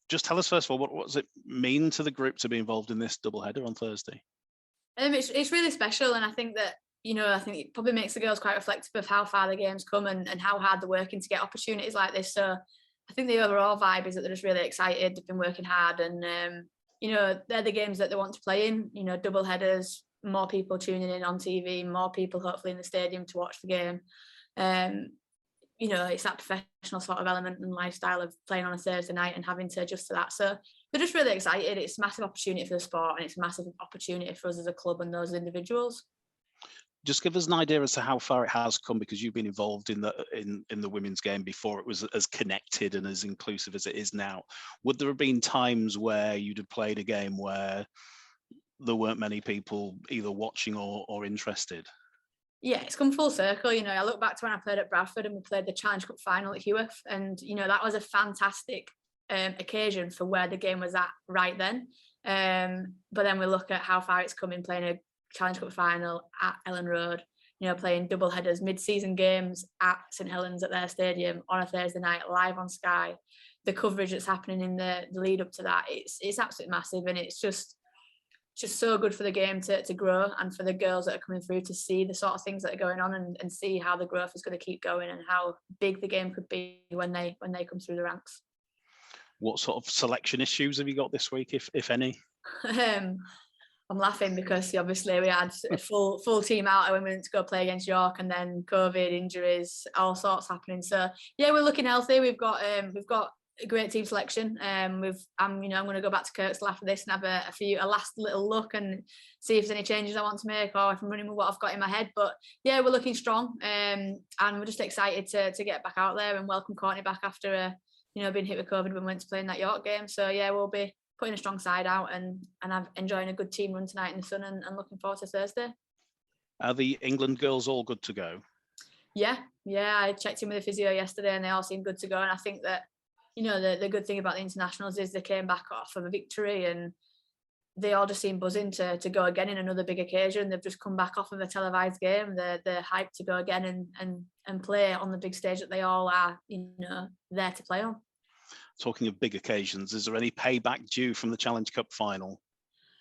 Just tell us first of all, what does it mean to the group to be involved in this doubleheader on Thursday? It's really special, and I think that I think it probably makes the girls quite reflective of how far the game's come and how hard they're working to get opportunities like this. So I think the overall vibe is that they're just really excited. They've been working hard, and they're the games that they want to play in. Double headers, more people tuning in on TV, more people hopefully in the stadium to watch the game. It's that professional sort of element and lifestyle of playing on a Thursday night and having to adjust to that. So they're just really excited. It's a massive opportunity for the sport, and it's a massive opportunity for us as a club and those individuals. Just give us an idea as to how far it has come, because you've been involved in the women's game before it was as connected and as inclusive as it is now. Would there have been times where you'd have played a game where there weren't many people either watching or interested? Yeah, it's come full circle. I look back to when I played at Bradford and we played the Challenge Cup final at Heworth, and that was a fantastic occasion for where the game was at right then. But then we look at how far it's come in playing a Challenge Cup final at Ellen Road, playing double headers, mid-season games at St Helens at their stadium on a Thursday night, live on Sky. The coverage that's happening in the lead up to that, it's absolutely massive, and it's just so good for the game to grow, and for the girls that are coming through to see the sort of things that are going on and see how the growth is going to keep going and how big the game could be when they come through the ranks. What sort of selection issues have you got this week, if any? I'm laughing because obviously we had a full team out when we went to go play against York, and then COVID, injuries, all sorts happening. So yeah, we're looking healthy. We've got a great team selection. I'm going to go back to Kirkstall after this and have a last little look and see if there's any changes I want to make, or if I'm running with what I've got in my head. But yeah, we're looking strong, and we're just excited to get back out there and welcome Courtney back after being hit with COVID when we went to play in that York game. So yeah, we'll be putting a strong side out and I'm enjoying a good team run tonight in the sun and looking forward to Thursday. Are the England girls all good to go? Yeah, I checked in with the physio yesterday and they all seem good to go, and I think that the good thing about the internationals is they came back off of a victory and they all just seem buzzing to go again in another big occasion. They've just come back off of a televised game. They're hyped to go again and play on the big stage that they all are there to play on. Talking of big occasions, is there any payback due from the Challenge Cup final?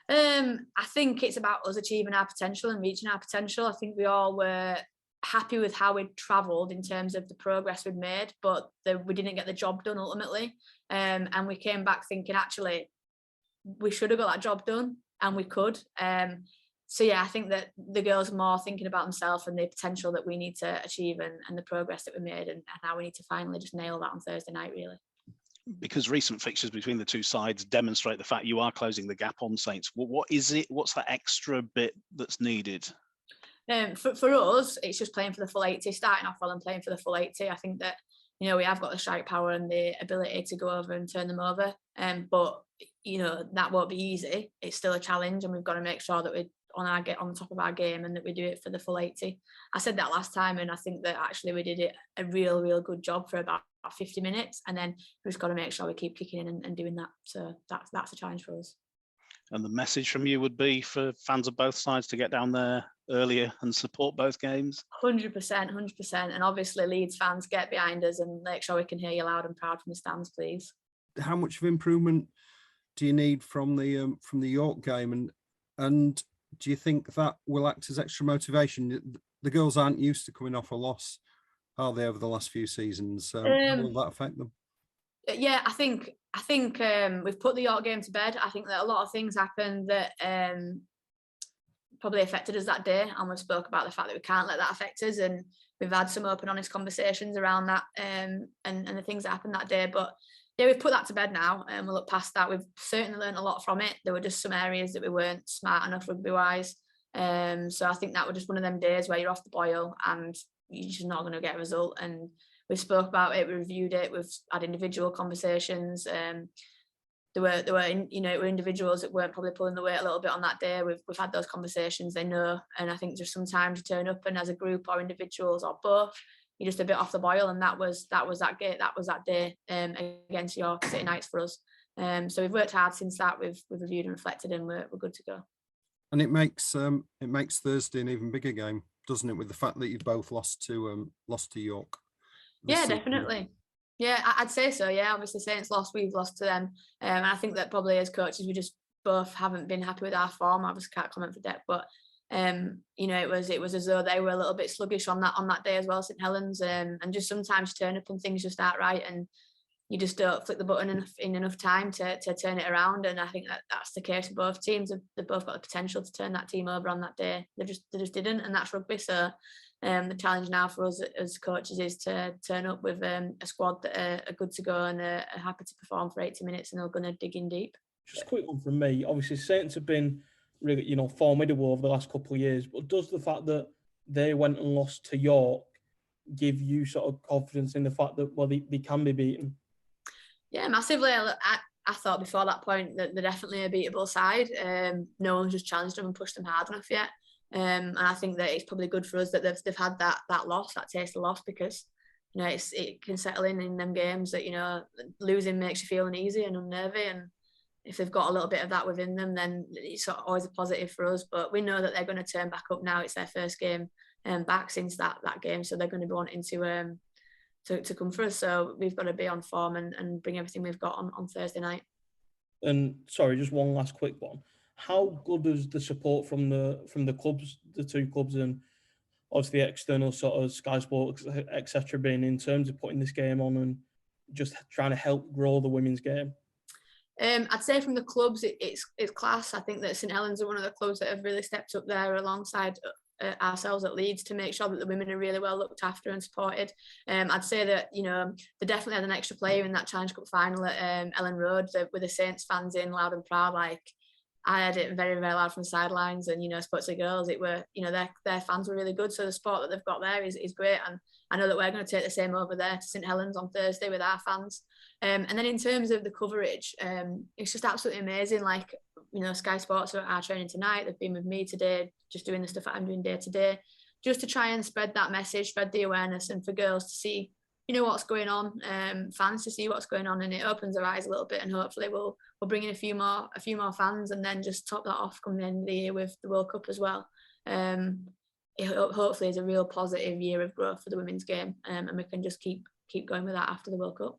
I think it's about us achieving our potential and reaching our potential. I think we all were happy with how we'd travelled in terms of the progress we'd made, but we didn't get the job done ultimately. And we came back thinking, actually, we should have got that job done, and we could. So yeah, I think that the girls are more thinking about themselves and the potential that we need to achieve and the progress that we made, and now we need to finally just nail that on Thursday night, really. Because recent fixtures between the two sides demonstrate the fact you are closing the gap on Saints. What is it? What's that extra bit that's needed? For us, it's just playing for the full 80, starting off well and playing for the full 80. I think that, we have got the strike power and the ability to go over and turn them over. But, that won't be easy. It's still a challenge, and we've got to make sure that we're on top of our game and that we do it for the full 80. I said that last time, and I think that actually we did it a real good job for about 50 minutes, and then we've just got to make sure we keep kicking in and doing that. So that's a challenge for us. And the message from you would be for fans of both sides to get down there earlier and support both games? 100%. And obviously Leeds fans, get behind us and make sure we can hear you loud and proud from the stands, please. How much of improvement do you need from the York game, and do you think that will act as extra motivation? The girls aren't used to coming off a loss, are they, over the last few seasons? How will that affect them? Yeah, I think we've put the York game to bed. I think that a lot of things happened that probably affected us that day, and we spoke about the fact that we can't let that affect us, and we've had some open, honest conversations around that and the things that happened that day. But yeah, we've put that to bed now, and we'll look past that. We've certainly learned a lot from it. There were just some areas that we weren't smart enough rugby-wise. So I think that was just one of them days where you're off the boil and you're just not going to get a result. And we spoke about it, we reviewed it, we've had individual conversations. There were individuals that weren't probably pulling the weight a little bit on that day. We've had those conversations, they know. And I think just sometimes you turn up and as a group or individuals or both, you're just a bit off the boil, and that was that day against York City Knights for us. So we've worked hard since that. We've reviewed and reflected, and we're good to go. And it makes Thursday an even bigger game, doesn't it, with the fact that you've both lost to York? Yeah, definitely. Yeah, I'd say so. Yeah, obviously Saints lost, we've lost to them, and I think that probably as coaches we just both haven't been happy with our form. I obviously can't comment for Deck, but you know, it was as though they were a little bit sluggish on that day as well, St Helens, and just sometimes turn up and things just aren't right, and you just don't flick the button in enough time to turn it around. And I think that's the case with both teams. They've both got the potential to turn that team over on that day. They just didn't, and that's rugby. So the challenge now for us as coaches is to turn up with a squad that are good to go and are happy to perform for 80 minutes, and they're going to dig in deep. Just a quick one from me. Obviously, Saints have been really, formidable over the last couple of years. But does the fact that they went and lost to York give you sort of confidence in the fact that they can be beaten? Yeah, massively. I thought before that point that they're definitely a beatable side. No one's just challenged them and pushed them hard enough yet. And I think that it's probably good for us that they've had that loss, that taste of loss, because it can settle in them games that losing makes you feel uneasy and unnervy, and if they've got a little bit of that within them, then it's always a positive for us. But we know that they're going to turn back up now. It's their first game back since that game, so they're going to be wanting to come for us. So we've got to be on form and bring everything we've got on Thursday night. And sorry, just one last quick one. How good is the support from the clubs, the two clubs, and obviously the external sort of Sky Sports, etc., been in terms of putting this game on and just trying to help grow the women's game? I'd say from the clubs, it's class. I think that St Helens are one of the clubs that have really stepped up there alongside ourselves at Leeds to make sure that the women are really well looked after and supported. I'd say that they definitely had an extra player in that Challenge Cup final at Ellen Road with the Saints fans in loud and proud. Like, I had it very, very loud from the sidelines, and spoke to the girls. It were their fans were really good. So the support that they've got there is great, and I know that we're going to take the same over there to St Helens on Thursday with our fans. And then in terms of the coverage, it's just absolutely amazing. Like, Sky Sports are at our training tonight. They've been with me today, just doing the stuff that I'm doing day to day, just to try and spread that message, spread the awareness, and for girls to see, what's going on, fans to see what's going on, and it opens their eyes a little bit, and hopefully we'll bring in a few more fans, and then just top that off come the end of the year with the World Cup as well. It hopefully is a real positive year of growth for the women's game, and we can just keep going with that after the World Cup.